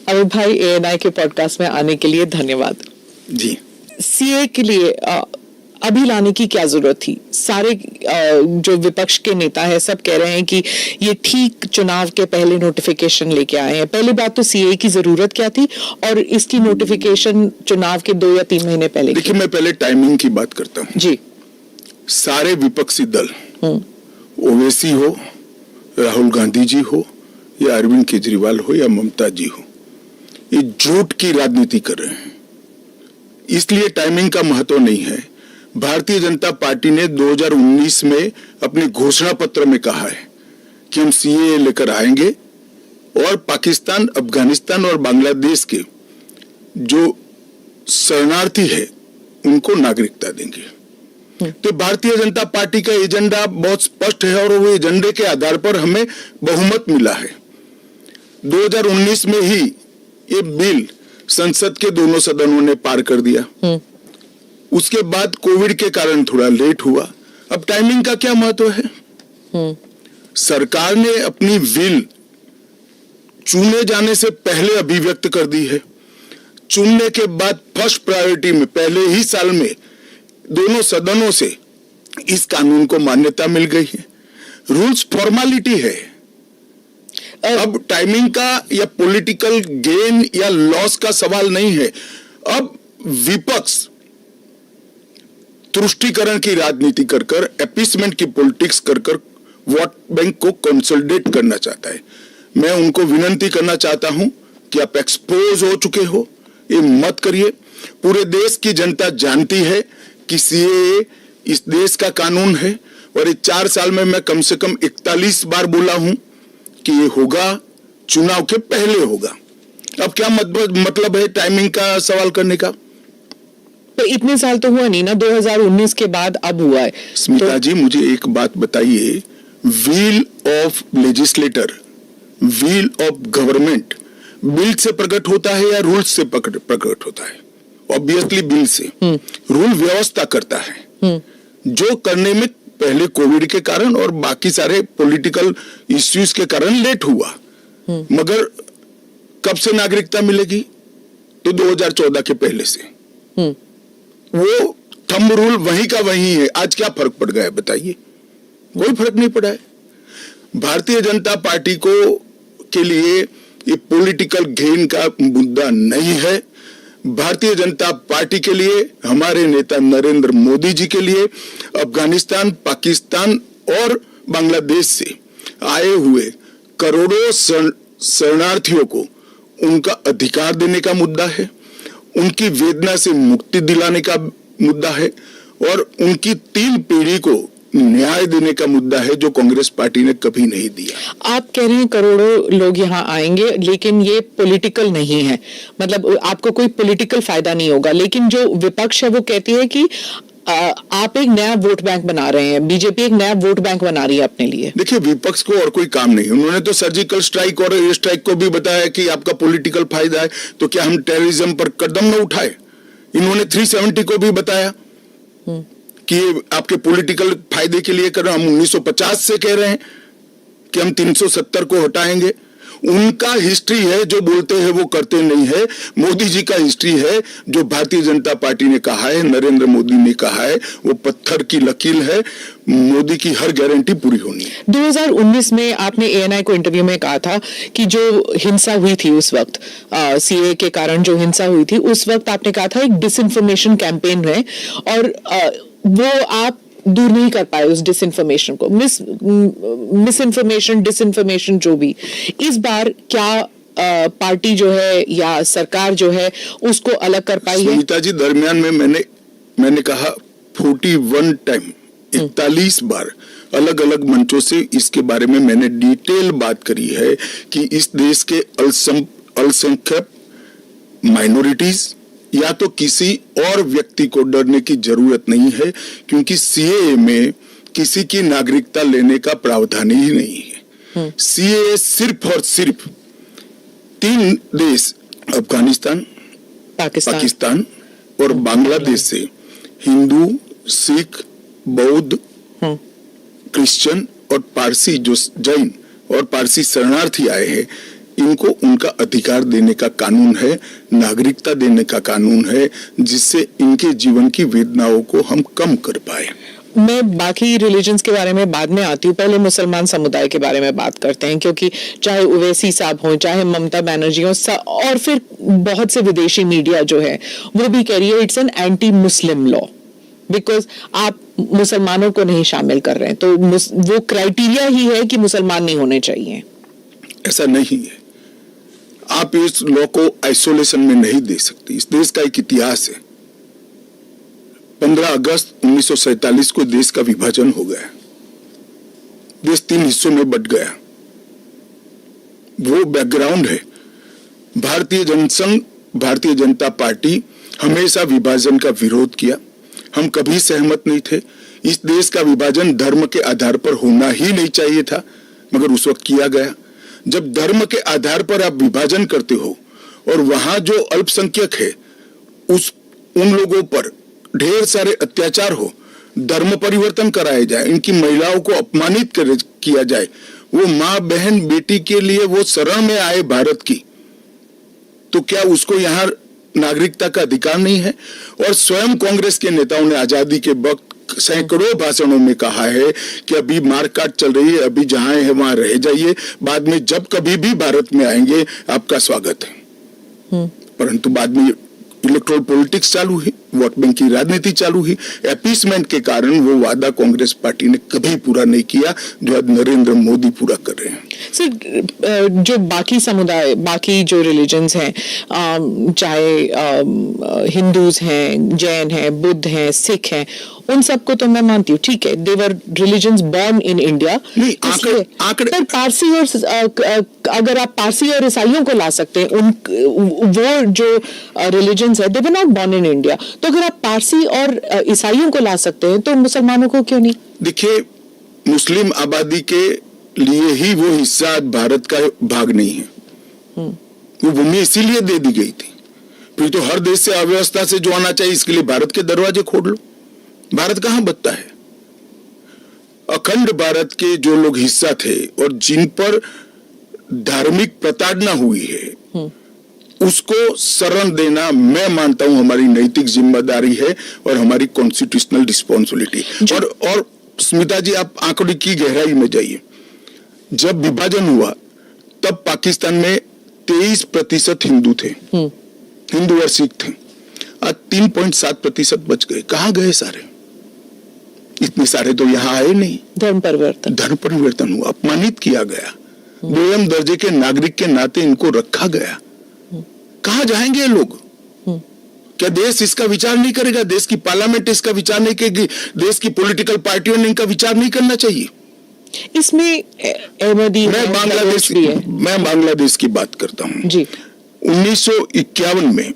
अमित भाई, ANI के podcast में आने के लिए धन्यवाद जी। सीए के लिए अभी लाने की क्या जरूरत थी? सारे जो विपक्ष के नेता है सब कह रहे हैं कि ये ठीक चुनाव के पहले नोटिफिकेशन लेके आए हैं। पहली बात तो सीए की जरूरत क्या थी और इसकी नोटिफिकेशन चुनाव के 2 या 3 महीने पहले? देखिए, मैं पहले टाइमिंग की बात करता हूँ जी। सारे विपक्षी दल, ओवैसी हो, राहुल गांधी जी हो या अरविंद केजरीवाल हो या ममता जी हो, ये झूठ की राजनीति कर रहे हैं। इसलिए टाइमिंग का महत्व नहीं है। भारतीय जनता पार्टी ने 2019 में अपने घोषणा पत्र में कहा है कि हम सीए लेकर आएंगे और पाकिस्तान, अफगानिस्तान और बांग्लादेश के जो शरणार्थी है उनको नागरिकता देंगे। तो भारतीय जनता पार्टी का एजेंडा बहुत स्पष्ट है और वो एजेंडे के आधार पर हमें बहुमत मिला है। 2019 में ही ये बिल संसद के दोनों सदनों ने पार कर दिया। उसके बाद कोविड के कारण थोड़ा लेट हुआ। अब टाइमिंग का क्या महत्व है? सरकार ने अपनी विल चुने जाने से पहले अभिव्यक्त कर दी है। चुनने के बाद फर्स्ट प्रायोरिटी में पहले ही साल में दोनों सदनों से इस कानून को मान्यता मिल गई है। रूल्स फॉर्मेलिटी है। अब टाइमिंग का या पॉलिटिकल गेन या लॉस का सवाल नहीं है। अब विपक्ष तुष्टीकरण की राजनीति कर कर, एपीसमेंट की पॉलिटिक्स कर कर वोट बैंक को कंसोलिडेट करना चाहता है। मैं उनको विनती करना चाहता हूं कि आप एक्सपोज हो चुके हो, ये मत करिए। पूरे देश की जनता जानती है कि सीए इस देश का कानून है और ये 4 साल में मैं कम से कम 41 बार बोला हूं कि ये होगा, चुनाव के पहले होगा। अब क्या मतलब है टाइमिंग का सवाल करने का? तो इतने साल तो हुआ नहीं ना, 2019 के बाद अब हुआ है। स्मिता जी, मुझे एक बात बताइए, wheel of legislator, wheel of government bill से प्रकट होता है या रूल्स से प्रकट होता है? ऑब्वियसली बिल से। रूल व्यवस्था करता है, जो करने में पहले कोविड के कारण और बाकी सारे पॉलिटिकल इश्यूज के कारण लेट हुआ। मगर कब से नागरिकता मिलेगी? तो 2014 के पहले से। वो थंब रूल वहीं का वहीं है। आज क्या फर्क पड़ गया है बताइए? कोई फर्क नहीं पड़ा है। भारतीय जनता पार्टी को के लिए ये पॉलिटिकल गेन का मुद्दा नहीं है। भारतीय जनता पार्टी के लिए, हमारे नेता नरेंद्र मोदी जी के लिए अफगानिस्तान, पाकिस्तान और बांग्लादेश से आए हुए करोड़ों शरणार्थियों को उनका अधिकार देने का मुद्दा है, उनकी वेदना से मुक्ति दिलाने का मुद्दा है और उनकी 3 पीढ़ी को न्याय देने का मुद्दा है, जो कांग्रेस पार्टी ने कभी नहीं दिया। आप कह रहे हैं करोड़ों लोग यहाँ आएंगे, लेकिन ये पॉलिटिकल नहीं है, मतलब आपको कोई पॉलिटिकल फायदा नहीं होगा। लेकिन जो विपक्ष है वो कहती है कि आप एक नया वोट बैंक बना रहे हैं, बीजेपी एक नया वोट बैंक बना रही है अपने लिए। देखिए, विपक्ष को और कोई काम नहीं। उन्होंने तो सर्जिकल स्ट्राइक और एयर स्ट्राइक को भी बताया कि आपका पॉलिटिकल फायदा है, तो क्या हम टेररिज्म पर कदम न उठाए? इन्होंने 370 को भी बताया कि आपके पॉलिटिकल फायदे के लिए कर रहे हैं। हम 1950 से कह रहे हैं कि हम 370 को हटाएंगे। उनका हिस्ट्री है, जो बोलते हैं वो करते नहीं है। मोदी जी का हिस्ट्री है, जो भारतीय जनता पार्टी ने कहा है, नरेंद्र मोदी ने कहा है, वो पत्थर की लकीर है। मोदी की हर गारंटी पूरी होनी है। 2019 में आपने ANI को इंटरव्यू में कहा था कि जो हिंसा हुई थी उस वक्त, सीए के कारण जो हिंसा हुई थी उस वक्त आपने कहा था एक डिसइंफॉर्मेशन कैंपेन है और वो आप दूर नहीं कर पाए उस डिसइंफॉर्मेशन को, मिसइंफॉर्मेशन, डिसइंफॉर्मेशन जो भी। इस बार क्या पार्टी जो है या सरकार जो है उसको अलग कर पाई है? सुनीता जी, दरमियान में मैंने कहा 41 टाइम, 41 बार अलग अलग मंचों से इसके बारे में मैंने डिटेल बात करी है कि इस देश के अल्पसंख्यक माइनॉरिटीज या तो किसी और व्यक्ति को डरने की जरूरत नहीं है, क्योंकि सीए में किसी की नागरिकता लेने का प्रावधान ही नहीं है। सीए सिर्फ और सिर्फ 3 देश, अफगानिस्तान, पाकिस्तान और बांग्लादेश से हिंदू, सिख, बौद्ध, क्रिश्चियन और पारसी, जो जैन और पारसी शरणार्थी आए हैं, इनको उनका अधिकार देने का कानून है, नागरिकता देने का कानून है, जिससे इनके जीवन की वेदनाओं को हम कम कर पाए। मैं बाकी रिलीजन्स के बारे में बाद में आती हूँ, पहले मुसलमान समुदाय के बारे में बात करते हैं, क्योंकि चाहे ओवैसी साहब हों, चाहे ममता बनर्जी हो, और फिर बहुत से विदेशी मीडिया जो है वो भी कह रही है it's an anti Muslim law, because आप मुसलमानों को नहीं शामिल कर रहे हैं, तो वो क्राइटेरिया ही है कि मुसलमान नहीं होने चाहिए। ऐसा नहीं है, आप इस लॉ को आइसोलेशन में नहीं दे सकते। इस देश का एक इतिहास है, 15 अगस्त 1947 को देश का विभाजन हो गया, देश 3 हिस्सों में बंट गया, वो बैकग्राउंड है। भारतीय जनसंघ, भारतीय जनता पार्टी हमेशा विभाजन का विरोध किया, हम कभी सहमत नहीं थे। इस देश का विभाजन धर्म के आधार पर होना ही नहीं चाहिए था, मगर उस वक्त किया गया। जब धर्म के आधार पर आप विभाजन करते हो और वहां जो अल्पसंख्यक है उन लोगों पर ढेर सारे अत्याचार हो, धर्म परिवर्तन कराया जाए, इनकी महिलाओं को अपमानित किया जाए, वो माँ बहन बेटी के लिए वो शरण में आए भारत की, तो क्या उसको यहाँ नागरिकता का अधिकार नहीं है? और स्वयं कांग्रेस के नेताओं ने आजादी के वक्त सैकड़ों भाषणों में कहा है कि अभी मारकाट चल रही है, अभी जहां है वहां रह जाइए, बाद में जब कभी भी भारत में आएंगे आपका स्वागत है। परंतु बाद में इलेक्टोरल पॉलिटिक्स चालू हुई, वोट बैंक की राजनीति चालू हुई, अपीसमेंट के कारण वो वादा कांग्रेस पार्टी ने कभी पूरा नहीं किया जो आज नरेंद्र मोदी पूरा कर रहे हैं। सर, जो बाकी समुदाय, बाकी जो रिलीजन्स हैं, चाहे हिंदूज हैं, जैन हैं, बुद्ध हैं, सिख हैं, उन सबको तो मैं मानती हूँ, ठीक है, they were religions born in India. पर पारसी और अगर आप पारसी और ईसाइयों को ला सकते हैं, वो जो रिलीजन्स है they were not born in India, तो अगर आप पारसी और ईसाइयों को ला सकते हैं तो मुसलमानों को क्यों नहीं? देखिए, मुस्लिम आबादी के लिए ही वो हिस्सा भारत का भाग नहीं है, वो भूमि इसीलिए दे दी गई थी। फिर तो हर देश से अव्यवस्था से जो आना चाहिए, इसके लिए भारत के दरवाजे खोल लो। भारत कहां बचता है? अखंड भारत के जो लोग हिस्सा थे और जिन पर धार्मिक प्रताड़ना हुई है, उसको शरण देना मैं मानता हूं हमारी नैतिक जिम्मेदारी है और हमारी कॉन्स्टिट्यूशनल रिस्पॉन्सिबिलिटी। और स्मिता जी, आप आंकड़े की गहराई में जाइए। जब विभाजन हुआ तब पाकिस्तान में 23% हिंदू थे, हिंदू और सिख थे। आज 3.7% बच गए। कहां गए सारे? इतने सारे तो यहाँ आए नहीं। धर्म परिवर्तन हुआ, अपमानित किया गया, दोयम दर्जे के नागरिक के नाते इनको रखा गया। कहां जाएंगे ये लोग? क्या देश इसका विचार नहीं करेगा? देश की पार्लियामेंट इसका विचार नहीं करेगी? देश की पॉलिटिकल पार्टियों ने इनका विचार नहीं करना चाहिए? इसमें अहमदी, मैं बांग्लादेश की बात करता हूं जी। 1951 में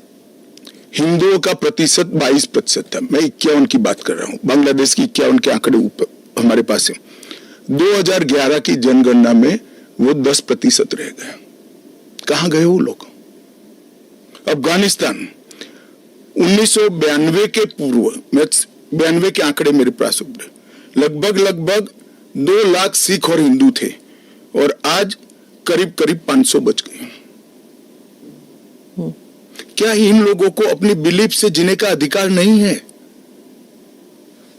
हिंदुओं का प्रतिशत 22% था। मैं 51 की बात कर रहा हूं, बांग्लादेश की 51 के आंकड़े ऊपर हमारे पास है। 2011 की जनगणना में वो 10% रह गए। कहां गए वो लोग? अफगानिस्तान 1992 के पूर्व, 92 के आंकड़े मेरे पास लगभग 2 लाख सिख और हिंदू थे और आज करीब 500 बच गए। क्या इन लोगों को अपनी बिलीफ से जीने का अधिकार नहीं है?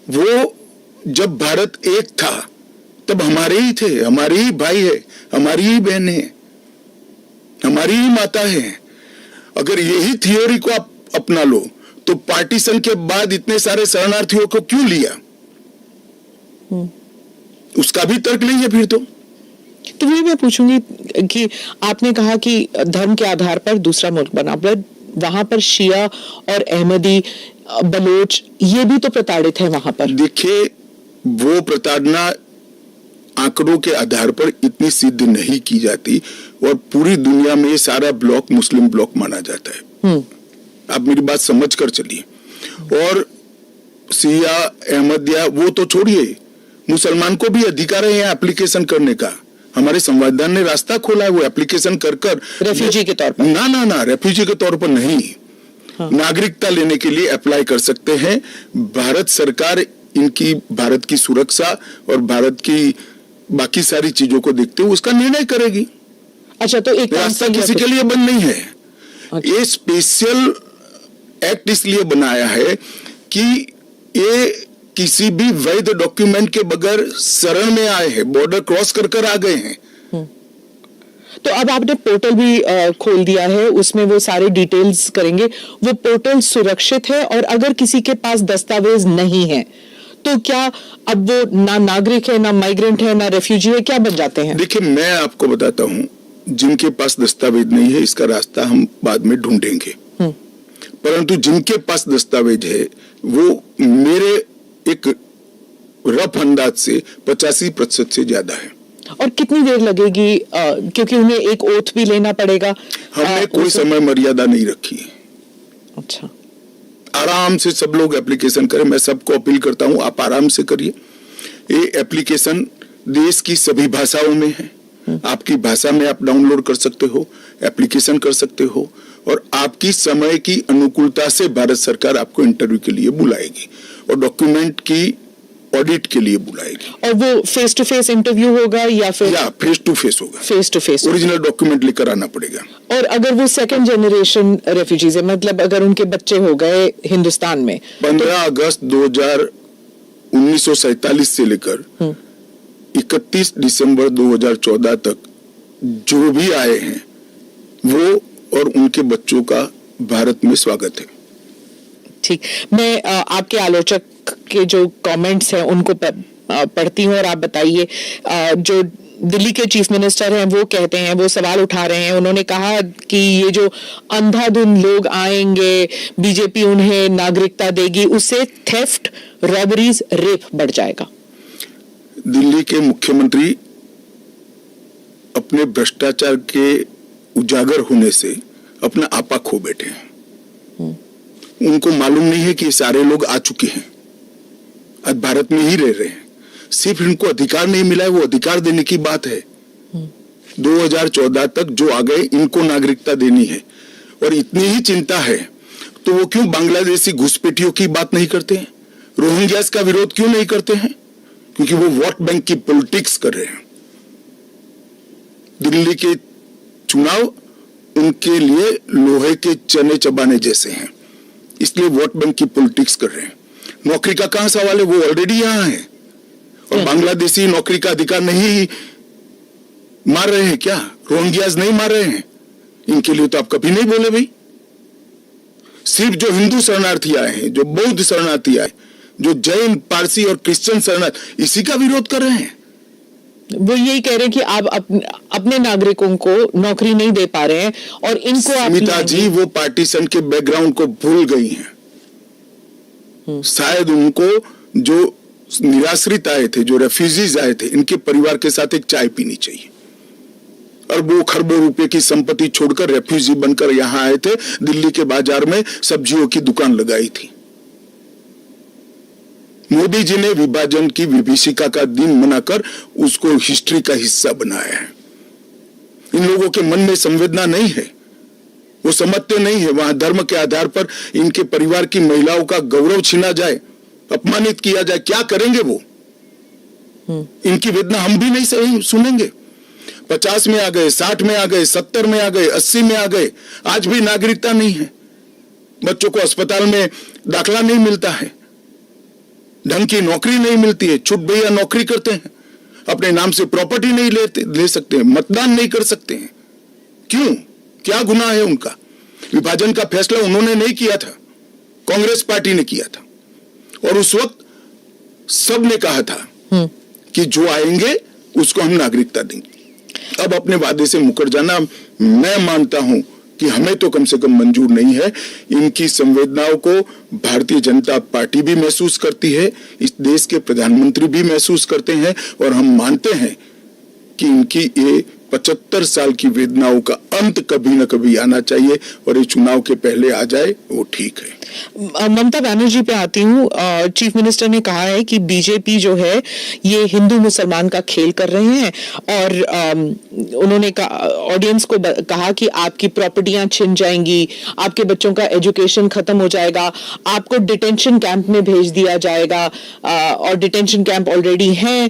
वो जब भारत एक था तब हमारे ही थे, हमारे ही भाई है, हमारी ही बहन है, हमारी ही माता है। अगर यही थियोरी को आप अपना लो तो पार्टीशन के बाद इतने सारे शरणार्थियों को क्यों लिया? उसका भी तर्क नहीं है फिर तो वही मैं पूछूंगी कि आपने कहा कि धर्म के आधार पर दूसरा मुल्क बना, वहां पर शिया और अहमदी, बलोच, ये भी तो प्रताड़ित है वहां पर। देखिए, वो प्रताड़ना आंकड़ों के आधार पर इतनी सिद्ध नहीं की जाती और पूरी दुनिया में ये सारा ब्लॉक मुस्लिम ब्लॉक माना जाता है। आप मेरी बात समझ कर चलिए। और शिया, अहमदिया वो तो छोड़िए, मुसलमान को भी अधिकार है यहाँ एप्लीकेशन करने का। हमारे संविधान ने रास्ता खोला है, वो एप्लीकेशन कर रेफ्यूजी के तौर पर ना रेफ्यूजी के तौर पर नहीं, नागरिकता लेने के लिए अप्लाई कर सकते हैं। भारत सरकार इनकी भारत की सुरक्षा और भारत की बाकी सारी चीजों को देखते हुए उसका निर्णय करेगी। अच्छा, तो एक रास्ता काउंसिल किसी के लिए बंद नहीं है। अच्छा। ये स्पेशल एक्ट इसलिए बनाया है कि ये किसी भी वैध डॉक्यूमेंट के बगैर शरण में आए हैं, बॉर्डर क्रॉस कर कर आ गए हैं। तो अब आपने पोर्टल भी खोल दिया है, उसमें वो सारे डिटेल्स करेंगे। वो पोर्टल सुरक्षित है, और अगर किसी के पास दस्तावेज नहीं है तो क्या अब वो ना नागरिक है, ना माइग्रेंट है, ना रेफ्यूजी है, क्या बन जाते हैं? देखिए, मैं आपको बताता हूं, जिनके पास दस्तावेज नहीं है इसका रास्ता हम बाद में ढूंढेंगे, परंतु जिनके पास दस्तावेज है वो मेरे एक रफ अंदाज से 85% से ज्यादा है। और कितनी देर लगेगी, क्योंकि उन्हें एक ओथ भी लेना पड़ेगा? हमने कोई समय मर्यादा नहीं रखी है। अच्छा, आराम से सब लोग एप्लीकेशन करें। मैं सबको अपील करता हूं, आप आराम से करिए। ये एप्लीकेशन देश की सभी भाषाओं में है। आपकी भाषा में आप डाउनलोड कर सकते हो, एप्लीकेशन कर सकते हो, और आपकी समय की अनुकूलता से भारत सरकार आपको इंटरव्यू के लिए बुलाएगी और डॉक्यूमेंट की ऑडिट के लिए बुलाएगी। और वो फेस टू फेस इंटरव्यू होगा या फिर? या फेस टू फेस होगा। Face to face. Original document लेकर आना पड़ेगा। और अगर वो सेकंड जनरेशन रेफ्यूजीज है, मतलब अगर उनके बच्चे हो गए हिंदुस्तान में, 15 अगस्त 1947 से लेकर 31 दिसंबर 2014 तक जो भी आए हैं वो और उनके बच्चों का भारत में स्वागत है। ठीक, मैं आपके आलोचक के जो कमेंट्स हैं उनको पढ़ती हूँ, और आप बताइए। जो दिल्ली के चीफ मिनिस्टर हैं वो कहते हैं, वो सवाल उठा रहे हैं। उन्होंने कहा कि ये जो अंधाधुंध लोग आएंगे, बीजेपी उन्हें नागरिकता देगी, उससे थेफ्ट, रॉबरीज, रेप बढ़ जाएगा। दिल्ली के मुख्यमंत्री अपने भ्रष्टाचार के उजागर होने से अपना आपा खो बैठे हैं। उनको मालूम नहीं है कि सारे लोग आ चुके हैं, आज भारत में ही रह रहे हैं। सिर्फ इनको अधिकार नहीं मिला है, वो अधिकार देने की बात है। 2014 तक जो आ गए इनको नागरिकता देनी है, और इतनी ही चिंता है तो वो क्यों बांग्लादेशी घुसपैठियों की बात नहीं करते हैं, रोहिंग्यास का विरोध क्यों नहीं करते हैं? क्योंकि वो वोट बैंक की पॉलिटिक्स कर रहे हैं। दिल्ली के चुनाव उनके लिए लोहे के चने चबाने जैसे हैं, इसलिए वोट बैंक की पॉलिटिक्स कर रहे हैं। नौकरी का कहां सवाल है, वो ऑलरेडी यहां है। और बांग्लादेशी नौकरी का अधिकार नहीं मार रहे हैं क्या? रोहिंग्यास नहीं मार रहे हैं? इनके लिए तो आप कभी नहीं बोले भाई। सिर्फ जो हिंदू शरणार्थी आए हैं, जो बौद्ध शरणार्थी आए, जो जैन, पारसी और क्रिश्चियन शरणार्थी, इसी का विरोध कर रहे हैं। वो यही कह रहे हैं कि आप अपने नागरिकों को नौकरी नहीं दे पा रहे हैं, और इनको आप स्मिता जी वो पार्टीशन के बैकग्राउंड को भूल गई हैं। शायद उनको जो निराश्रित आए थे, जो रेफ्यूजीज आए थे, इनके परिवार के साथ एक चाय पीनी चाहिए। अरबों खरबों रुपए की संपत्ति छोड़कर रेफ्यूजी बनकर यहां आए थे, दिल्ली के बाजार में सब्जियों की दुकान लगाई थी। मोदी जी ने विभाजन की विभीषिका का दिन मनाकर उसको हिस्ट्री का हिस्सा बनाया है। इन लोगों के मन में संवेदना नहीं है, वो समझते नहीं है वहां धर्म के आधार पर इनके परिवार की महिलाओं का गौरव छीना जाए, अपमानित किया जाए, क्या करेंगे वो? इनकी वेदना हम भी नहीं सही सुनेंगे। 50 में आ गए, 60 में आ गए, 70 में आ गए, 80 में आ गए, आज भी नागरिकता नहीं है। बच्चों को अस्पताल में दाखला नहीं मिलता है, ढंग की नौकरी नहीं मिलती है, छुट भैया नौकरी करते हैं, अपने नाम से प्रॉपर्टी नहीं ले सकते हैं, मतदान नहीं कर सकते हैं। क्यों? क्या गुनाह है उनका? विभाजन का फैसला उन्होंने नहीं किया था, कांग्रेस पार्टी ने किया था, और उस वक्त सब ने कहा था कि जो आएंगे उसको हम नागरिकता देंगे। अब अपने वादे से मुकर जाना, मैं मानता हूं कि हमें तो कम से कम मंजूर नहीं है। इनकी संवेदनाओं को भारतीय जनता पार्टी भी महसूस करती है, इस देश के प्रधानमंत्री भी महसूस करते हैं, और हम मानते हैं कि इनकी ये 75 साल की वेदनाओं का अंत कभी न कभी आना चाहिए, और ये चुनाव के पहले आ जाए वो ठीक है। ममता बनर्जी पे आती हूँ। चीफ मिनिस्टर ने कहा है कि बीजेपी जो है ये हिंदू मुसलमान का खेल कर रहे हैं, और उन्होंने ऑडियंस को कहा कि आपकी प्रॉपर्टियां छिन जाएंगी, आपके बच्चों का एजुकेशन खत्म हो जाएगा, आपको डिटेंशन कैंप में भेज दिया जाएगा, और डिटेंशन कैंप ऑलरेडी हैं,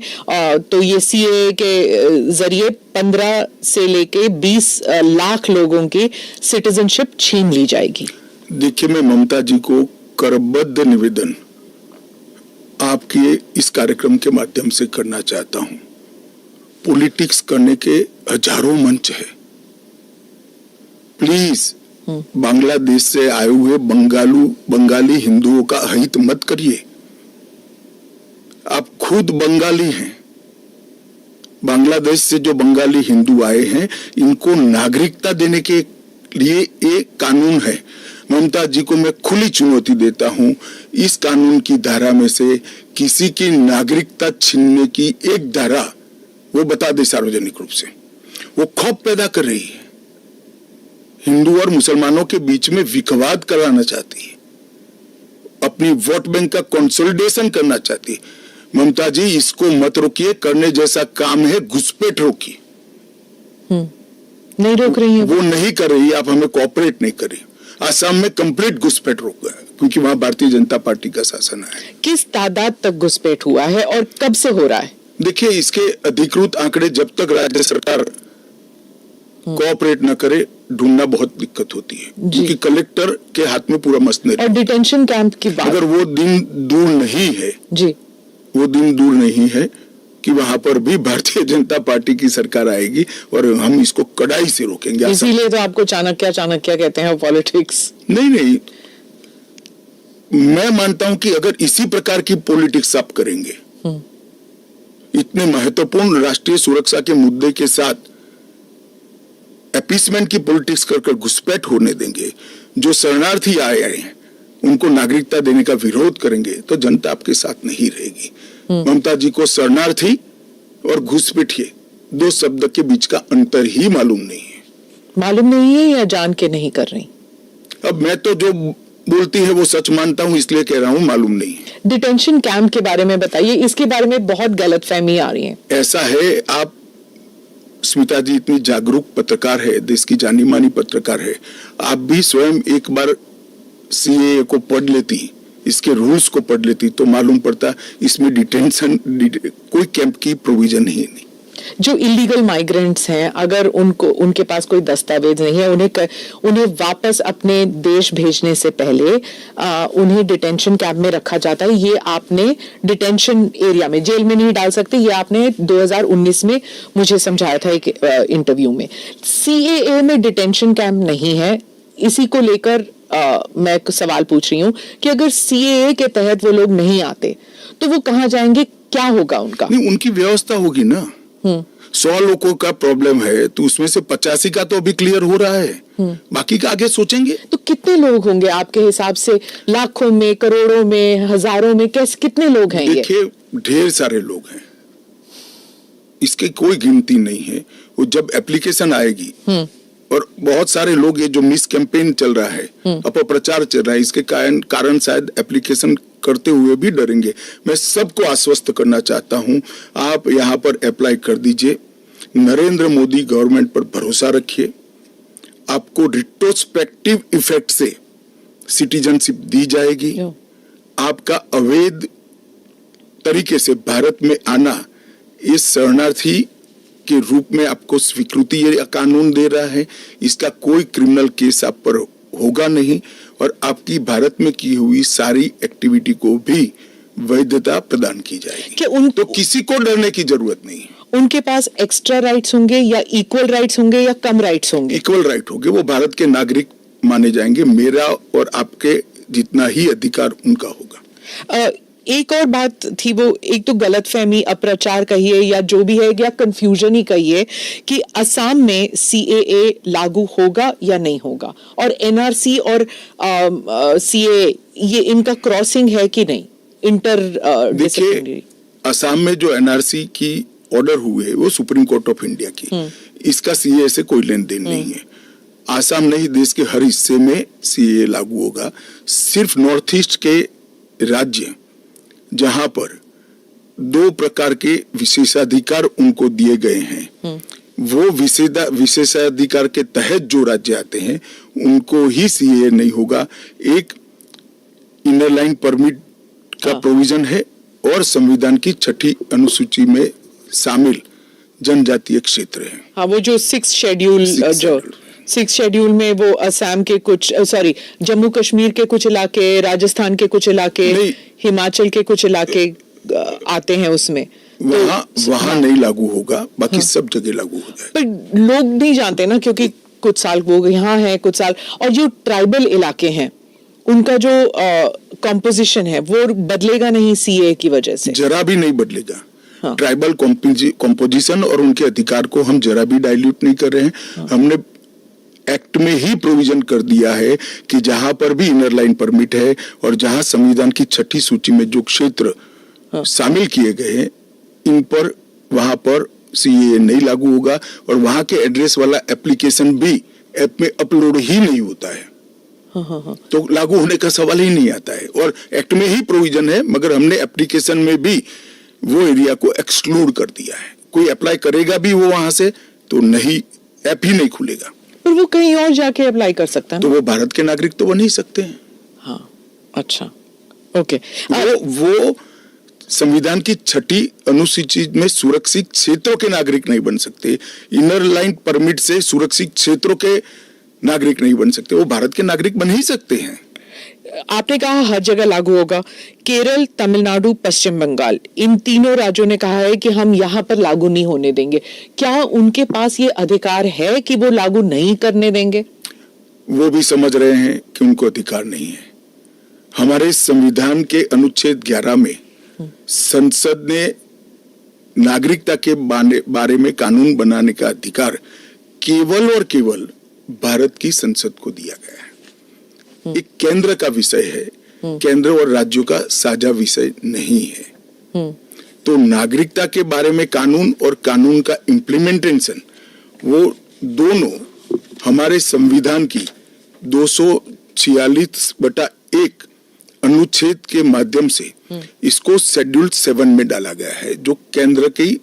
तो ये सीए के जरिए 15 से लेके 20 लाख लोगों की सिटीजनशिप छीन ली जाएगी। देखिए, मैं ममता जी को करबद्ध निवेदन आपके इस कार्यक्रम के माध्यम से करना चाहता हूं। पॉलिटिक्स करने के हजारों मंच है, प्लीज बांग्लादेश से आए हुए बंगाली हिंदुओं का हित मत करिए। आप खुद बंगाली हैं। बांग्लादेश से जो बंगाली हिंदू आए हैं, इनको नागरिकता देने के लिए एक कानून है। ममता जी को मैं खुली चुनौती देता हूं, इस कानून की धारा में से किसी की नागरिकता छीनने की एक धारा वो बता दे सार्वजनिक रूप से। वो खौफ पैदा कर रही है, हिंदू और मुसलमानों के बीच में विखवाद कराना चाहती है, अपनी वोट बैंक का कंसोलिडेशन करना चाहती है। ममता जी, इसको मत रोकिए। करने जैसा काम है, घुसपैठ रोकिए। नहीं रोक रही है वो नहीं कर रही, आप हमें कोऑपरेट नहीं कर रही। आसाम में कंप्लीट घुसपैठ रोक गया क्योंकि वहां भारतीय जनता पार्टी का शासन है। किस तादाद तक घुसपैठ हुआ है और कब से हो रहा है? देखिए, इसके अधिकृत आंकड़े जब तक राज्य सरकार कोऑपरेट न करे, ढूंढना बहुत दिक्कत होती है, क्योंकि कलेक्टर के हाथ में पूरा मसले। और डिटेंशन कैंप की बात, अगर वो दिन दूर नहीं है जी, वो दिन दूर नहीं है कि वहां पर भी भारतीय जनता पार्टी की सरकार आएगी और हम इसको कड़ाई से रोकेंगे। इसीलिए तो आपको चाणक्य कहते हैं पॉलिटिक्स। नहीं, मैं मानता हूं कि अगर इसी प्रकार की पॉलिटिक्स आप करेंगे, इतने महत्वपूर्ण राष्ट्रीय सुरक्षा के मुद्दे के साथ अपीसमेंट की पॉलिटिक्स कर घुसपैठ होने देंगे, जो शरणार्थी आए हैं उनको नागरिकता देने का विरोध करेंगे, तो जनता आपके साथ नहीं रहेगी। ममता जी को शरणार्थी और घुसपैठिए दो शब्द के बीच का अंतर ही मालूम नहीं है। मालूम नहीं है या जान के नहीं कर रही? अब मैं तो जो बोलती है वो सच मानता हूं, इसलिए कह रहा हूं मालूम नहीं है। डिटेंशन कैंप के बारे में बताइए, इसके बारे में बहुत गलतफहमी आ रही है। ऐसा है, आप स्मिता जी इतनी जागरूक पत्रकार है, देश की जानी मानी पत्रकार है, आप भी स्वयं एक बार सीएए को पढ़ लेती, इसके रूल्स को पढ़ लेती, तो मालूम पड़ता इसमें डिटेंशन कोई कैंप की प्रोविजन ही नहीं। जो इलीगल माइग्रेंट्स हैं, अगर उनके पास कोई दस्तावेज नहीं है, उन्हें वापस अपने देश भेजने से पहले उन्हें डिटेंशन कैंप में रखा जाता है। ये आपने डिटेंशन एरिया में, जेल में नहीं डाल सकते, ये आपने 2019 में मुझे समझाया था एक इंटरव्यू में। सीएए में डिटेंशन कैंप नहीं है, इसी को लेकर मैं एक सवाल पूछ रही हूँ कि अगर सीएए के तहत वो लोग नहीं आते तो वो कहाँ जाएंगे, क्या होगा उनका? नहीं, उनकी व्यवस्था होगी ना। 100 लोगों का प्रॉब्लम है तो उसमें से 85 का तो अभी क्लियर हो रहा है, बाकी का आगे सोचेंगे। तो कितने लोग होंगे आपके हिसाब से? लाखों में, करोड़ों में, हजारों में, कैसे कितने लोग हैं? देखिए, ढेर सारे लोग हैं, इसकी कोई गिनती नहीं है। वो जब एप्लीकेशन आएगी और बहुत सारे लोग, ये जो मिस कैंपेन चल रहा है, अपप्रचार चल रहा है, इसके कारण शायद एप्लीकेशन करते हुए भी डरेंगे। मैं सबको आश्वस्त करना चाहता हूं, आप यहां पर अप्लाई कर दीजिए। नरेंद्र मोदी गवर्नमेंट पर भरोसा रखिए, आपको रिट्रोस्पेक्टिव इफेक्ट से सिटीजनशिप दी जाएगी। आपका अवैध तरीके से भारत में आना इस शरणार्थी के रूप में आपको स्वीकृति ये कानून दे रहा है। इसका कोई क्रिमिनल केस आप पर होगा नहीं और आपकी भारत में की हुई सारी एक्टिविटी को भी वैधता प्रदान की जाएगी। तो किसी को डरने की जरूरत नहीं है। उनके पास एक्स्ट्रा राइट्स होंगे या इक्वल राइट्स होंगे या कम राइट्स होंगे? इक्वल राइट होंगे, वो भारत के नागरिक माने जाएंगे। मेरा और आपके जितना ही अधिकार उनका होगा। एक और बात थी, वो एक तो गलतफहमी, अप्रचार कहिए या जो भी है, या कंफ्यूजन ही कहिए कि असम में सीएए लागू होगा या नहीं होगा, और एनआरसी और सीएए ये इनका क्रॉसिंग है कि नहीं, इंटर देखिए, असम में जो एनआरसी की ऑर्डर हुए वो सुप्रीम कोर्ट ऑफ इंडिया की, इसका सीएए से कोई लेन देन नहीं है। आसाम नहीं, देश के हर हिस्से में सीएए लागू होगा। सिर्फ नॉर्थ ईस्ट के राज्य जहां पर 2 प्रकार के विशेषाधिकार उनको दिए गए हैं, वो विशेषाधिकार के तहत जो राज्य आते हैं उनको ही सीएए नहीं होगा। एक इनर लाइन परमिट का प्रोविजन है और संविधान की 6ठी अनुसूची में शामिल जनजातीय क्षेत्र हैं। हाँ, वो जो 6 शेड्यूल जो 6 शेड्यूल में वो असम के कुछ जम्मू कश्मीर के कुछ इलाके, राजस्थान के कुछ इलाके, हिमाचल के कुछ इलाके आते हैं उसमें। वहाँ नहीं लागू होगा, बाकी सब जगह लागू हो जाए। पर लोग नहीं जानते ना, क्योंकि कुछ साल वो यहाँ हैं, कुछ साल, और जो ट्राइबल इलाके हैं उनका जो कॉम्पोजिशन है वो बदलेगा नहीं सीए की वजह से, जरा भी नहीं बदलेगा। हाँ। ट्राइबल कॉम्पोजिशन और उनके अधिकार को हम जरा भी डाइल्यूट नहीं कर रहे हैं। हाँ। हमने एक्ट में ही प्रोविजन कर दिया है कि जहां पर भी इनर लाइन परमिट है और जहां संविधान की 6ठी सूची में जो क्षेत्र शामिल किए गए हैं, इन पर वहां पर सीए नहीं लागू होगा और वहां के एड्रेस वाला एप्लीकेशन भी ऐप में अपलोड ही नहीं होता है। तो लागू होने का सवाल ही नहीं आता है। और एक्ट में ही प्रोविजन है, मगर हमने एप्लीकेशन में भी वो एरिया को एक्सक्लूड कर दिया है। कोई अप्लाई करेगा भी वो वहां से तो नहीं, ऐप ही नहीं खुलेगा। पर वो कहीं और जाके अप्लाई कर सकता है तो वो भारत के नागरिक तो बन ही सकते हैं। हाँ, अच्छा, ओके। वो संविधान की 6ठी अनुसूची में सुरक्षित क्षेत्रों के नागरिक नहीं बन सकते। इनर लाइन परमिट से सुरक्षित क्षेत्रों के नागरिक नहीं बन सकते, वो भारत के नागरिक बन ही सकते हैं। आपने कहा हर जगह लागू होगा। केरल, तमिलनाडु, पश्चिम बंगाल, इन तीनों राज्यों ने कहा है कि हम यहाँ पर लागू नहीं होने देंगे। क्या उनके पास ये अधिकार है कि वो लागू नहीं करने देंगे? वो भी समझ रहे हैं कि उनको अधिकार नहीं है। हमारे संविधान के अनुच्छेद 11 में संसद ने नागरिकता के बारे में कानून बनाने का अधिकार केवल और केवल भारत की संसद को दिया गया है। एक केंद्र का विषय है, केंद्र और राज्यों का साझा विषय नहीं है। तो नागरिकता के बारे में कानून और कानून का इम्प्लीमेंटेशन, वो दोनों हमारे संविधान की 246/1 अनुच्छेद के माध्यम से इसको शेड्यूल 7 में डाला गया है, जो केंद्र की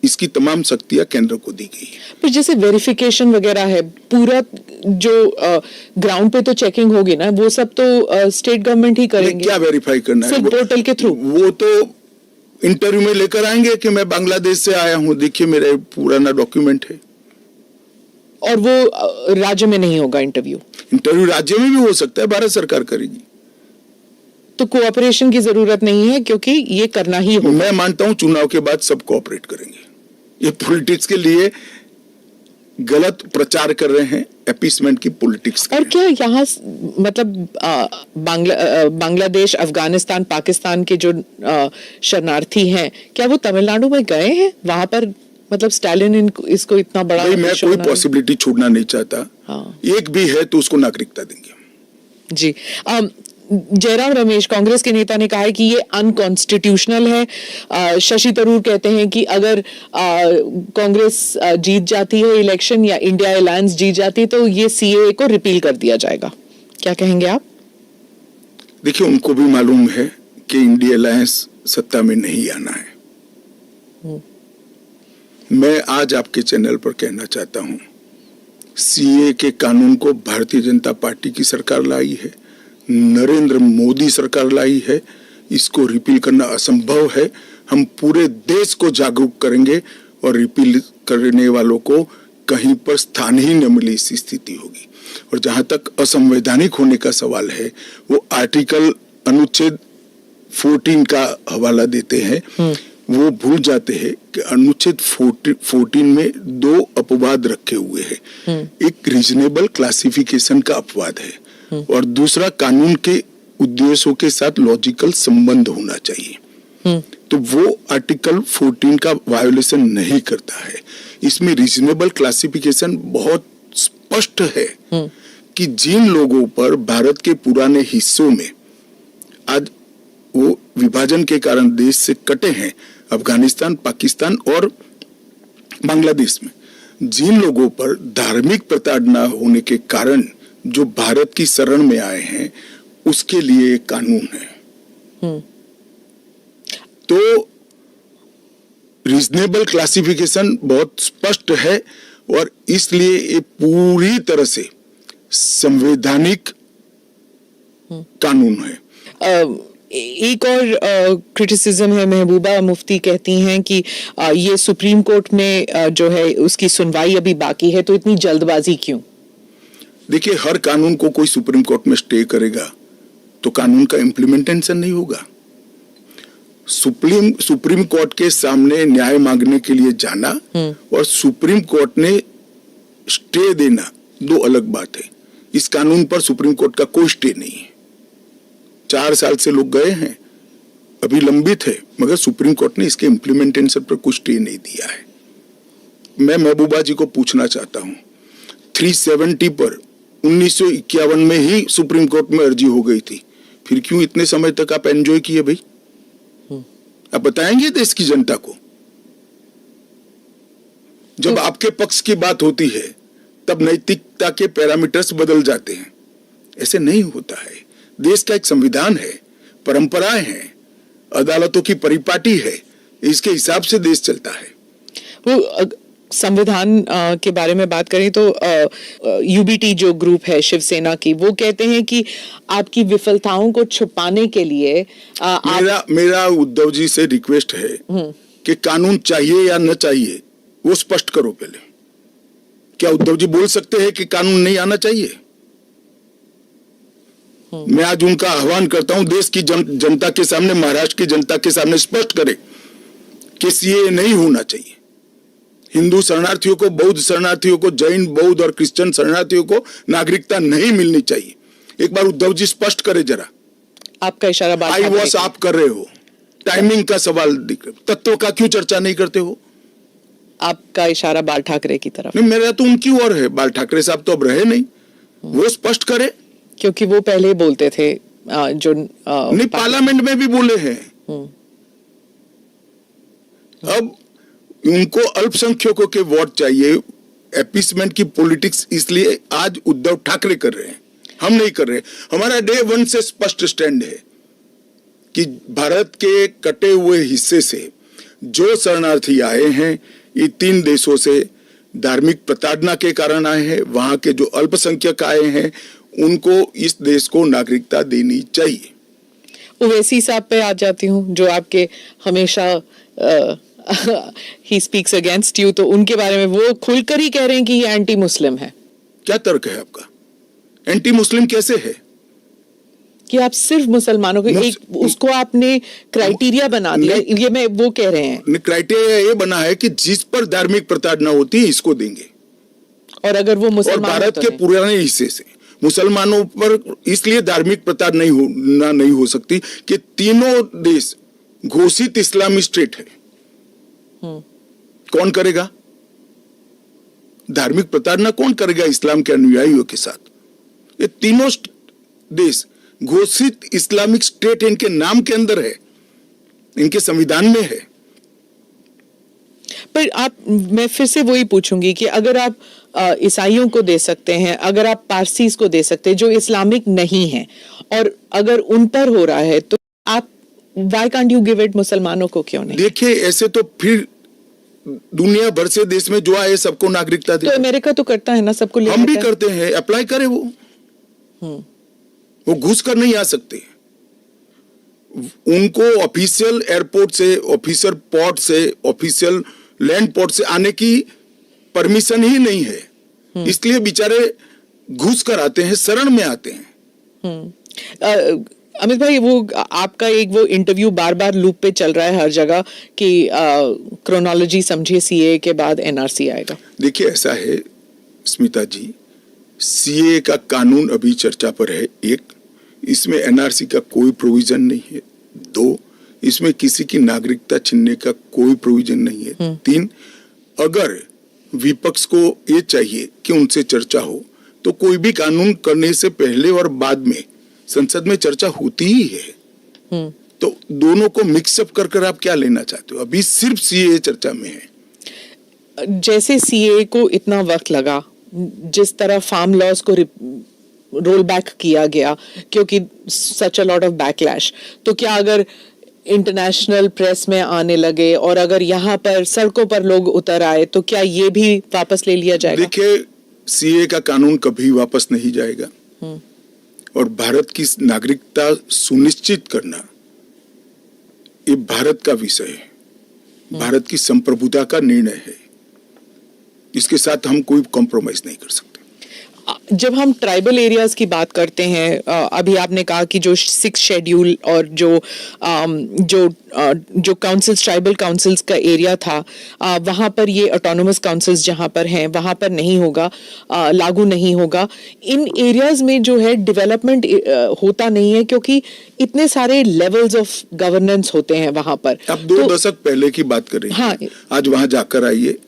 इसकी तमाम शक्तियां केंद्र को दी गई है। पर जैसे वेरिफिकेशन वगैरह है, पूरा जो ग्राउंड पे तो चेकिंग होगी ना, वो सब तो स्टेट गवर्नमेंट ही करेंगे। क्या वेरीफाई करना है? सिर्फ पोर्टल के थ्रू। वो तो इंटरव्यू में लेकर आएंगे कि मैं बांग्लादेश से आया हूँ, देखिए मेरा पुराना डॉक्यूमेंट है। और वो राज्य में नहीं होगा इंटरव्यू राज्य में भी हो सकता है, भारत सरकार करेगी। तो कोऑपरेशन की जरूरत नहीं है, क्योंकि ये करना ही होगा। मैं मानता हूं चुनाव के बाद सब कोऑपरेट करेंगे। ये पॉलिटिक्स के लिए गलत प्रचार कर रहे हैं, अपीसमेंट की पॉलिटिक्स। और क्या यहाँ मतलब बांग्लादेश, अफगानिस्तान, पाकिस्तान के जो शरणार्थी हैं, क्या वो तमिलनाडु में गए हैं? वहां पर मतलब स्टालिन इसको इतना बड़ा, मैं कोई पॉसिबिलिटी छोड़ना नहीं चाहता। हाँ। एक भी है तो उसको नागरिकता देंगे। जी। जयराम रमेश, कांग्रेस के नेता, ने कहा है कि ये अनकॉन्स्टिट्यूशनल है। शशि थरूर कहते हैं कि अगर कांग्रेस जीत जाती है इलेक्शन या इंडिया अलायंस जीत जाती है तो ये सीए को रिपील कर दिया जाएगा। क्या कहेंगे आप? देखिए, उनको भी मालूम है कि इंडिया अलायंस सत्ता में नहीं आना है। मैं आज आपके चैनल पर कहना चाहता हूं, सीए के कानून को भारतीय जनता पार्टी की सरकार लाई है, नरेंद्र मोदी सरकार लाई है। इसको रिपील करना असंभव है। हम पूरे देश को जागरूक करेंगे और रिपील करने वालों को कहीं पर स्थान ही न मिले, इस स्थिति होगी। और जहां तक असंवैधानिक होने का सवाल है, वो आर्टिकल अनुच्छेद 14 का हवाला देते हैं। वो भूल जाते हैं कि अनुच्छेद 14 में 2 अपवाद रखे हुए हैं। एक रीजनेबल क्लासिफिकेशन का अपवाद है और दूसरा कानून के उद्देश्यों के साथ लॉजिकल संबंध होना चाहिए। तो वो आर्टिकल 14 का वायोलेशन नहीं करता है। इसमें रीजनेबल क्लासिफिकेशन बहुत स्पष्ट है कि जिन लोगों पर भारत के पुराने हिस्सों में आज वो विभाजन के कारण देश से कटे हैं, अफगानिस्तान, पाकिस्तान और बांग्लादेश में, जिन लोगों पर धार्मिक प्रताड़ना होने के कारण जो भारत की शरण में आए हैं, उसके लिए एक कानून है। तो रीजनेबल क्लासिफिकेशन बहुत स्पष्ट है और इसलिए ये पूरी तरह से संवैधानिक कानून है। एक और क्रिटिसिज्म है, महबूबा मुफ्ती कहती हैं कि ये सुप्रीम कोर्ट में जो है उसकी सुनवाई अभी बाकी है, तो इतनी जल्दबाजी क्यों? देखिए, हर कानून को कोई सुप्रीम कोर्ट में स्टे करेगा तो कानून का इम्प्लीमेंटेशन नहीं होगा। सुप्रीम कोर्ट के सामने न्याय मांगने के लिए जाना और सुप्रीम कोर्ट ने स्टे देना दो अलग बात है। इस कानून पर सुप्रीम कोर्ट का कोई स्टे नहीं है। 4 साल से लोग गए हैं, अभी लंबित है, मगर सुप्रीम कोर्ट ने इसके इम्प्लीमेंटेशन पर कुछ स्टे नहीं दिया है। मैं महबूबा जी को पूछना चाहता हूं, 370 पर 1951 में ही सुप्रीम कोर्ट में अर्जी हो गई थी, फिर क्यों इतने समय तक आप एंजॉय किए भाई? आप बताएंगे देश की जनता को? जब आपके पक्ष की बात होती है तब नैतिकता के पैरामीटर्स बदल जाते हैं। ऐसे नहीं होता है। देश का एक संविधान है, परंपराएं हैं, अदालतों की परिपाटी है, इसके हिसाब से देश चलता है। वो संविधान के बारे में बात करें तो यूबीटी जो ग्रुप है शिवसेना की, वो कहते हैं कि आपकी विफलताओं को छुपाने के लिए मेरा उद्धव जी से रिक्वेस्ट है कि कानून चाहिए या न चाहिए वो स्पष्ट करो पहले। क्या उद्धव जी बोल सकते हैं कि कानून नहीं आना चाहिए? मैं आज उनका आह्वान करता हूं, देश की जनता के सामने, महाराष्ट्र की जनता के सामने स्पष्ट करे कि सीएए नहीं होना चाहिए। हिंदू शरणार्थियों को, बौद्ध शरणार्थियों को, जैन, बौद्ध और क्रिश्चियन शरणार्थियों को नागरिकता नहीं मिलनी चाहिए। एक बार उद्धव जी स्पष्ट करे जरा। आपका इशारा बात आई वॉश आप कर रहे हो, टाइमिंग का सवाल दिख रहा, तत्वों का क्यों चर्चा नहीं करते हो? आपका इशारा बाल ठाकरे की तरफ। नहीं, मेरा तो उनकी ओर है। बाल ठाकरे साहब तो अब रहे नहीं, वो स्पष्ट करे, क्योंकि वो पहले बोलते थे जो नहीं, पार्लियामेंट में भी बोले हैं। अब उनको अल्पसंख्यकों के वोट चाहिए। एपीसमेंट की पॉलिटिक्स इसलिए आज उद्धव ठाकरे कर रहे हैं, हम नहीं कर रहे। हमारा डे 1 से स्पष्ट स्टैंड है कि भारत के कटे हुए हिस्से से जो शरणार्थी आए हैं, ये 3 देशों से धार्मिक प्रताड़ना के कारण आए हैं। वहां के जो अल्पसंख्यक आए हैं उनको इस देश को नागरिकता देनी चाहिए। ओवैसी साहब पे आ जाती हूँ, जो आपके हमेशा ही स्पीक्स अगेंस्ट यू, तो उनके बारे में वो खुलकर ही कह रहे हैं कि ये एंटी मुस्लिम है। क्या तर्क है आपका? एंटी मुस्लिम कैसे है? कि आप सिर्फ मुसलमानों को एक उसको आपने क्राइटेरिया बना दिया, ये मैं वो कह रहे हैं। क्राइटेरिया ये बना है कि जिस पर धार्मिक प्रताड़ना होती है इसको देंगे, और अगर वो मुसलमान, और भारत के पुराने हिस्से से मुसलमानों पर इसलिए धार्मिक प्रताड़ना नहीं हो सकती कि तीनों देश घोषित इस्लामी स्टेट है। कौन करेगा धार्मिक प्रताड़ना? कौन करेगा इस्लाम के अनुयायियों के साथ? ये तीनों देश घोषित इस्लामिक स्टेट है, इनके नाम के अंदर है, इनके संविधान में है। पर मैं फिर से वही पूछूंगी कि अगर आप ईसाइयों को दे सकते हैं, अगर आप पारसीज को दे सकते हैं जो इस्लामिक नहीं है, और अगर उन पर हो रहा है, तो आप why can't you give it मुसलमानों को क्यों नहीं? देखिए, ऐसे तो फिर दुनिया भर से देश में जो आए सबको नागरिकता दे। तो अमेरिका तो करता है ना, सबको ले हम भी करते हैं, अप्लाई करे वो घुस कर नहीं आ सकते। उनको ऑफिशियल एयरपोर्ट से, ऑफिशियल पोर्ट से, ऑफिशियल लैंड पोर्ट से आने की परमिशन ही नहीं है, इसलिए बेचारे घुस कर आते हैं, शरण में आते हैं। अमित भाई, वो आपका एक वो इंटरव्यू बार बार लूप पे चल रहा है हर जगह कि क्रोनोलॉजी समझिए, सीए के बाद एनआरसी आएगा। देखिए, ऐसा है स्मिता जी, सीए का कानून अभी चर्चा पर है। 1, इसमें एनआरसी का कोई प्रोविजन नहीं है। 2, इसमें किसी की नागरिकता छीनने का कोई प्रोविजन नहीं है। 3, अगर विपक्ष को ये चाहिए कि उनसे चर्चा हो तो कोई भी कानून करने से पहले और बाद में संसद में चर्चा होती ही है। तो दोनों को मिक्सअप कर आप क्या लेना चाहते हो? अभी सिर्फ सीए चर्चा में है। जैसे सीए को इतना वक्त लगा, जिस तरह फार्म लॉज को रोल बैक किया गया क्योंकि सच अ लॉट ऑफ बैकलैश, तो क्या अगर इंटरनेशनल प्रेस में आने लगे और अगर यहाँ पर सड़कों पर लोग उतर आए तो क्या ये भी वापस ले लिया जाएगा? देखिए, सीए का कानून कभी वापस नहीं जाएगा, और भारत की नागरिकता सुनिश्चित करना ये भारत का विषय है, भारत की संप्रभुता का निर्णय है, इसके साथ हम कोई कॉम्प्रोमाइज नहीं कर सकते। जब हम ट्राइबल एरियाज की बात करते हैं, अभी आपने कहा कि जो 6 शेड्यूल और जो काउंसिल्स, ट्राइबल काउंसिल्स का एरिया था, वहाँ पर ये ऑटोनोमस काउंसिल्स जहाँ पर हैं वहाँ पर नहीं होगा, लागू नहीं होगा। इन एरियाज में जो है डेवलपमेंट होता नहीं है क्योंकि इतने सारे लेवल्स ऑफ गवर्नेंस होते हैं वहाँ पर। अब 2 दशक पहले की बात कर रही हैं। हाँ, आज वहां जाकर आइए,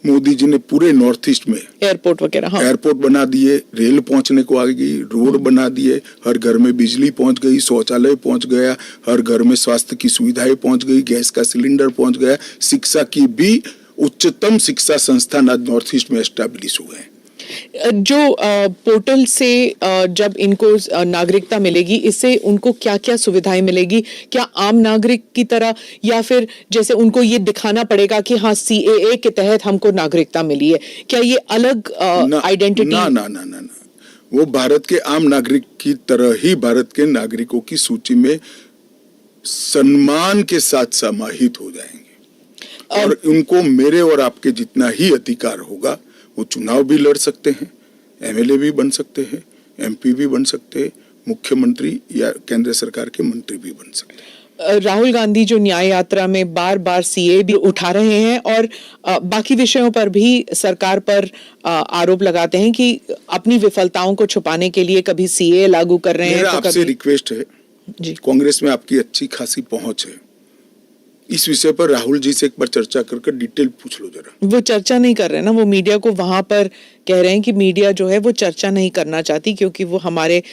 मोदी जी ने पूरे नॉर्थ ईस्ट में एयरपोर्ट वगैरह, हाँ, एयरपोर्ट बना दिए, रेल पहुंचने को आ गई, रोड बना दिए, हर घर में बिजली पहुंच गई, शौचालय पहुंच गया, हर घर में स्वास्थ्य की सुविधाएं पहुंच गई, गैस का सिलेंडर पहुंच गया, शिक्षा की भी उच्चतम शिक्षा संस्थान आज नॉर्थ ईस्ट में एस्टैब्लिश हुए हैं। जो पोर्टल से जब इनको नागरिकता मिलेगी, इससे उनको क्या क्या सुविधाएं मिलेगी? क्या आम नागरिक की तरह, या फिर जैसे उनको ये दिखाना पड़ेगा कि हाँ CAA के तहत हमको नागरिकता मिली है? क्या ये अलग आइडेंटिटी? ना ना ना ना ना, वो भारत के आम नागरिक की तरह ही भारत के नागरिकों की सूची में सम्मान के साथ समाहित हो जाएंगे और उनको मेरे और आपके जितना ही अधिकार होगा। वो चुनाव भी लड़ सकते हैं, MLA भी बन सकते हैं, MP भी बन सकते हैं, मुख्यमंत्री या केंद्र सरकार के मंत्री भी बन सकते हैं। राहुल गांधी जो न्याय यात्रा में बार बार CAA भी उठा रहे हैं और बाकी विषयों पर भी सरकार पर आरोप लगाते हैं कि अपनी विफलताओं को छुपाने के लिए कभी CAA लागू कर रहे हैं। मेरा आपसे रिक्वेस्ट है जी, कांग्रेस में आपकी अच्छी खासी पहुंच है, इस विषय पर राहुल जी से एक बार चर्चा करके डिटेल पूछ लो जरा। वो चर्चा नहीं कर रहे ना, वो मीडिया को वहां पर कह रहे हैं कि मीडिया जो है वो चर्चा नहीं करना चाहती क्योंकि वो हमारे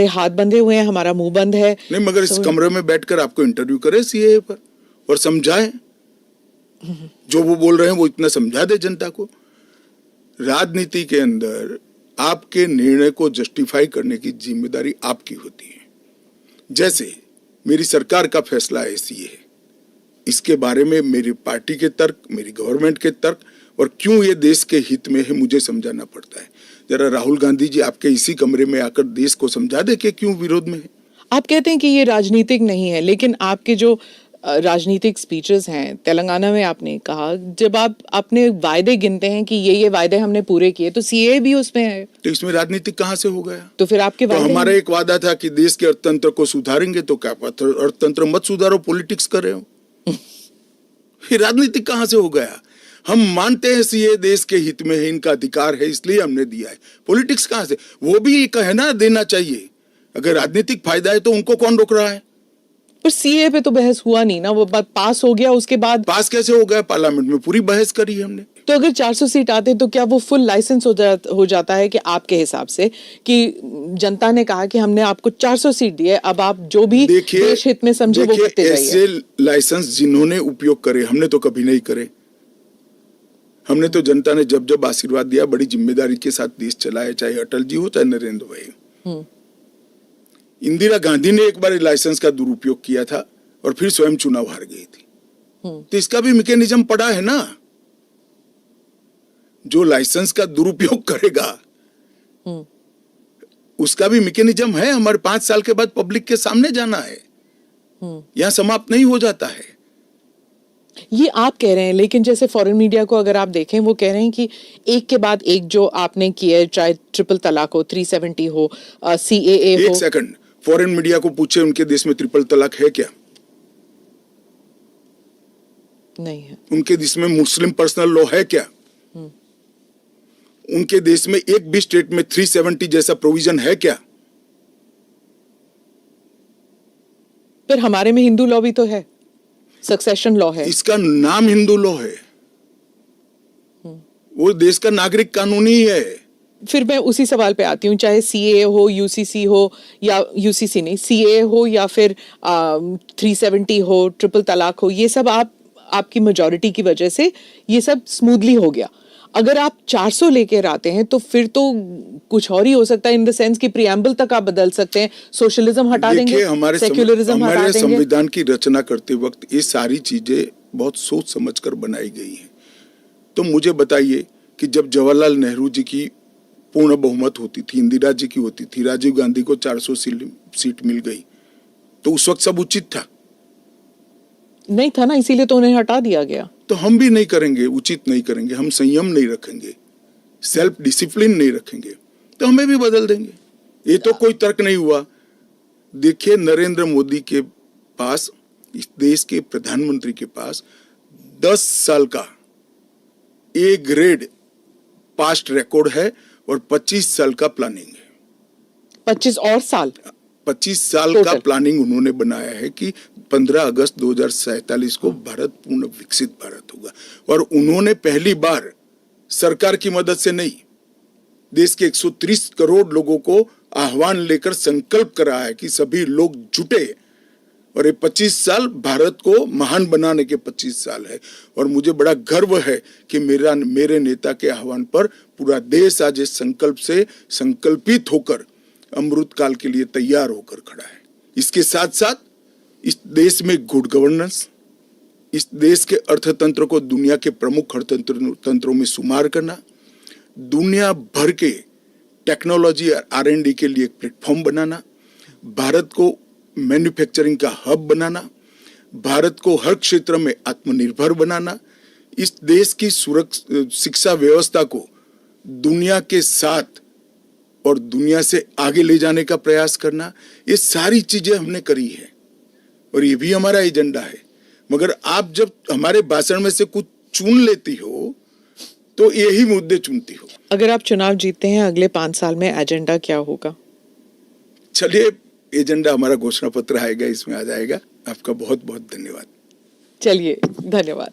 हाथ बंधे हुए हैं, हमारा मुंह बंद है। नहीं, मगर इस कमरे में बैठकर आपको इंटरव्यू करे CAA पर और समझाए, जो वो बोल रहे हैं वो इतना समझा दे जनता को। राजनीति के अंदर आपके निर्णय को जस्टिफाई करने की जिम्मेदारी आपकी होती है। जैसे मेरी सरकार का फैसला ऐसी है, इसके बारे में मेरी पार्टी के तर्क, मेरी गवर्नमेंट के तर्क और क्यों ये देश के हित में है मुझे समझाना पड़ता है। जरा राहुल गांधी जी आपके इसी कमरे में आकर देश को समझा दे कि क्यों विरोध में है। आप कहते हैं कि ये राजनीतिक नहीं है, लेकिन आपके जो राजनीतिक स्पीचेस हैं तेलंगाना में, आपने कहा जब आप अपने वायदे गिनते हैं कि ये वायदे हमने पूरे किए, तो CAA भी उसमें है, तो इसमें राजनीतिक कहाँ से हो गया? तो फिर आपके तो हमारा एक वादा था कि देश के अर्थतंत्र को सुधारेंगे, तो क्या अर्थतंत्र मत सुधारो, पॉलिटिक्स कर रहे हो। फिर राजनीतिक कहाँ से हो गया? हम मानते हैं CAA देश के हित में है, इनका अधिकार है, इसलिए हमने दिया है। पॉलिटिक्स कहाँ से? वो भी कहना देना चाहिए। अगर राजनीतिक फायदा है तो उनको कौन रोक रहा है? पर CAA पे तो बहस हुआ नहीं ना, वो बात पास हो गया, उसके बाद पास कैसे हो गया? पार्लियामेंट में पूरी बहस करी हमने। तो अगर 400 सीट आते तो क्या वो फुल लाइसेंस हो जाता है कि आपके हिसाब से कि जनता ने कहा कि हमने आपको 400 सीट दी है, अब आप जो भी देश हित में समझे वो करते जाइए। ऐसे लाइसेंस जिन्होंने उपयोग करे, हमने तो कभी नहीं करे। हमने तो जनता ने जब जब आशीर्वाद दिया बड़ी जिम्मेदारी के साथ देश चलाया, चाहे अटल जी हो चाहे नरेंद्र भाई। इंदिरा गांधी ने एक बार लाइसेंस का दुरुपयोग किया था और फिर स्वयं चुनाव हार गई थी। तो इसका भी मैकेनिज्म पड़ा है ना। जो लाइसेंस का दुरुपयोग करेगा उसका भी मैकेनिज्म है। हमारे 5 साल के बाद पब्लिक के सामने जाना है, यहां समाप्त नहीं हो जाता है। ये आप कह रहे हैं, लेकिन जैसे फॉरेन मीडिया को अगर आप देखें, वो कह रहे हैं कि एक के बाद एक जो आपने किया है, चाहे ट्रिपल तलाक हो, 370 हो, CAA हो। एक सेकंड, फॉरेन मीडिया को पूछे उनके देश में ट्रिपल तलाक है क्या? नहीं है। उनके देश में मुस्लिम पर्सनल लॉ है क्या? उनके देश में एक भी स्टेट में 370 जैसा प्रोविजन है क्या? फिर हमारे में हिंदू लॉ भी तो है, सक्सेशन लॉ है। इसका नाम हिंदू लॉ है, वो देश का नागरिक कानून ही है। फिर मैं उसी सवाल पे आती हूँ, चाहे CAA हो, UCC हो, या UCC नहीं, CAA हो, या फिर 370 हो, ट्रिपल तलाक हो, ये सब आपकी मेजॉरिटी की वजह से ये सब स्मूथली हो गया। अगर आप 400 लेकर आते हैं तो फिर तो कुछ और ही हो सकता है, इन द सेंस कि प्रियम्बल तक आप बदल सकते हैं, सोशलिज्म हटा देंगे, सेक्युलरिज्म हटा देंगे। हमारे संविधान की रचना करते वक्त ये सारी चीजें बहुत सोच समझकर बनाई गई हैं। तो मुझे बताइए कि जब जवाहरलाल नेहरू जी की पूर्ण बहुमत होती थी, इंदिरा जी की होती थी, राजीव गांधी को 400 सीट मिल गई, तो उस वक्त सब उचित था? नहीं था ना, इसीलिए तो उन्हें हटा दिया गया। तो हम भी नहीं करेंगे, उचित नहीं करेंगे, हम संयम नहीं रखेंगे, सेल्फ डिसिप्लिन नहीं रखेंगे, तो हमें भी बदल देंगे। ये तो कोई तर्क नहीं हुआ। देखिए, नरेंद्र मोदी के पास, इस देश के प्रधानमंत्री के पास 10 साल का ए ग्रेड पास्ट रिकॉर्ड है और 25 साल का प्लानिंग है। 25 और साल 25 साल का प्लानिंग उन्होंने बनाया है कि 15 अगस्त 2047 को भारत पूर्ण विकसित भारत होगा। और उन्होंने पहली बार सरकार की मदद से नहीं, देश के 130 करोड़ लोगों को आह्वान लेकर संकल्प करा है कि सभी लोग जुटे। और ये 25 साल भारत को महान बनाने के 25 साल है। और मुझे बड़ा गर्व है कि मेरे नेता के आह्वान पर पूरा देश आज इस संकल्प से संकल्पित होकर अमृत काल के लिए तैयार होकर खड़ा है। इसके साथ साथ इस देश में गुड गवर्नेंस, इस देश के अर्थतंत्र को दुनिया के प्रमुख अर्थतंत्रों में शुमार करना, दुनिया भर के टेक्नोलॉजी और R&D के लिए एक प्लेटफॉर्म बनाना, भारत को मैन्युफैक्चरिंग का हब बनाना, भारत को हर क्षेत्र में आत्मनिर्भर बनाना, इस देश की शिक्षा व्यवस्था को दुनिया के साथ और दुनिया से आगे ले जाने का प्रयास करना, ये सारी चीजें हमने करी है और ये भी हमारा एजेंडा है। मगर आप जब हमारे भाषण में से कुछ चुन लेती हो तो यही मुद्दे चुनती हो। अगर आप चुनाव जीतते हैं अगले 5 साल में एजेंडा क्या होगा? चलिए, एजेंडा हमारा घोषणा पत्र आएगा, इसमें आ जाएगा। आपका बहुत बहुत धन्यवाद। चलिए, धन्यवाद।